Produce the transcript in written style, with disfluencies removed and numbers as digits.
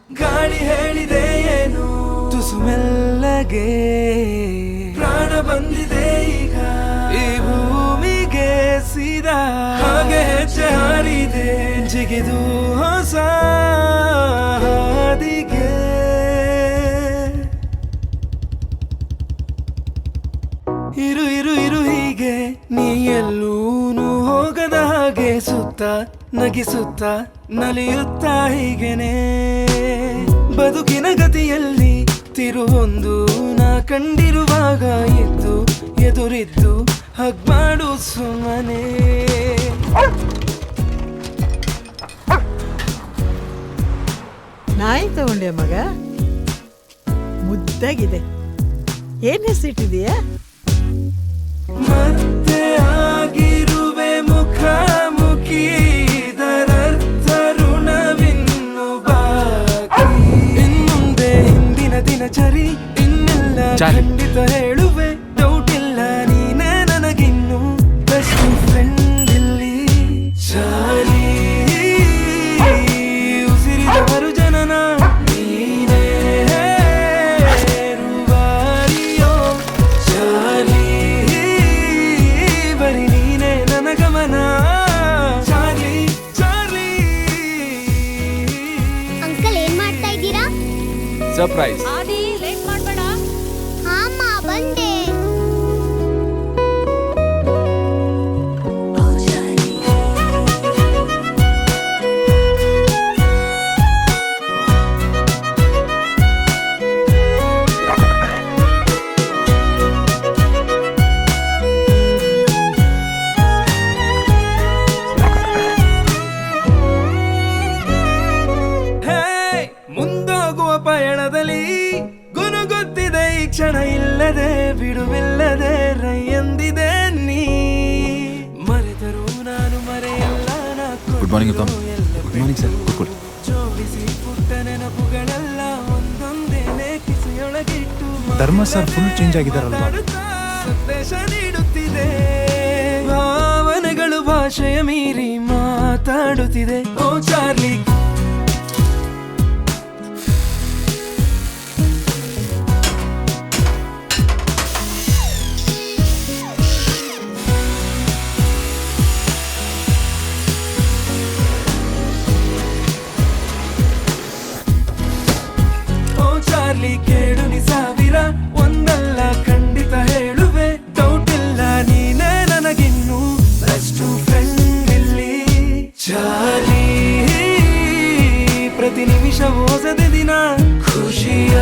ಗಾಳಿ ಹೇಳಿದೆ ಏನು ತುಸು ಮೆಲ್ಲಗೆ ಪ್ರಾಣ ಬಂದಿದೆ ಈಗ ಈ ಭೂಮಿಗೆ ಸೀದಾ ಹಾಗೆ ಹೆಜ್ಜೆ ಹಾರಿದೆ ಜಿಗಿದು ಹೊಸ ಹಾದಿಗೆ ಇರು ಇರು ಇರು ಹೀಗೆ ನೀ ಎಲ್ಲೂನು ಹೋಗದ ಹಾಗೆ ಸುತ್ತ ನಗಿಸುತ್ತ ನಲಿಯುತ್ತಾ ಹೀಗೆನೆ ಬದುಕಿನ ಗತಿಯಲ್ಲಿ ತಿರುವೊಂದು ನಾ ಕಂಡಿರುವಾಗ ಎದ್ದು ಎದುರಿದ್ದು ಹಗ್ ಮಾಡು ಸುಮ್ಮನೆ ನಾಯಿ ತಗೊಂಡೆ ಮಗ ಮುದ್ದಾಗಿದೆ ಏನ್ ಹೆಸರಿಟ್ಟಿದೀಯಾ ಮತ್ತೆ ಆಗಿರುವೆ ಮುಖಾಮುಖಿ ಇದರರ್ಥ ಋಣವಿನ್ನು ಬಾಕಿ ಇನ್ನುಂದೆ ಹಿಂದಿನ ದಿನಚರಿ ಇನ್ನೆಲ್ಲ ಖಂಡಿತ ಹೇಳುವೆ ಡೌಟ್ ಇಲ್ಲ ನೀನೇ ನನಗಿನ್ನು ಬೆಸ್ಟ್ ಫ್ರೆಂಡ್ ಇಲ್ಲಿ ಚಾಲಿ ಉಸಿರಿದವರು ಜನನ ನೀನೇ ರೂವಾರಿಯೋ ಚಾಲಿ ಬರಿ ನೀನೇ ನನ್ನ ಗಮನ ಚಾಲಿ ಚಾಲಿ ಅಂಕಲ್ ಏನ್ ಮಾಡ್ತಾ ಇದ್ದೀರಾ ಸರ್ಪ್ರೈಸ್. ಆದಿ ಲೇಟ್ ಮಾಡ್ಬೇಡ. ಅಮ್ಮ ಬಂದೆ ಹೇ ಮುಂದೋಗುವ ಪಯಣದಲ್ಲಿ ಗುನುಗುತ್ತಿದೆ ಈ ಕ್ಷಣ ಇಲ್ಲದೆ ಬಿಡುವಿಲ್ಲದೆ ರೈಯಂದಿದೆ ನೀ ಮರೆತರೂ ನಾನು ಮರೆಯಲ್ಲ ನಾ good morning Uttam. Good morning sir. ಕೂತ್ಕೊಳ್ಳಿ. ಜೋಡಿಸಿ ಪುಟ್ಟ ನೆನಪುಗಳೆಲ್ಲ ಒಂದೊಂದೇನೆ ಕಿಸೆಯೊಳಗಿಟ್ಟು ಧರ್ಮ ಸರ್ ಫುಲ್ ಚೇಂಜ್ ಆಗಿದಾರಲ್ವಾ? ಸಂದೇಶ ನೀಡುತ್ತಿದೆ ಭಾವನೆಗಳು ಭಾಷೆಯ ಮೀರಿ ಮಾತಾಡುತ್ತಿದೆ ಓ ಚಾರ್ಲಿ ಓ ಚಾರ್ಲಿ ಕೇಳು ನೀ ಸಾವಿರ ಒಂದಲ್ಲ ಖಂಡಿತ ಹೇಳುವೆ ಡೌಟ್ ಇಲ್ಲ ನೀನೇ ನನಗಿನ್ನು ಬೆಸ್ಟ್ ಫ್ರೆಂಡ್ ಇಲ್ಲಿ ಚಾರ್ಲಿ ಪ್ರತಿ ನಿಮಿಷ ಹೊಸದ ದಿನ ಖುಷಿಯ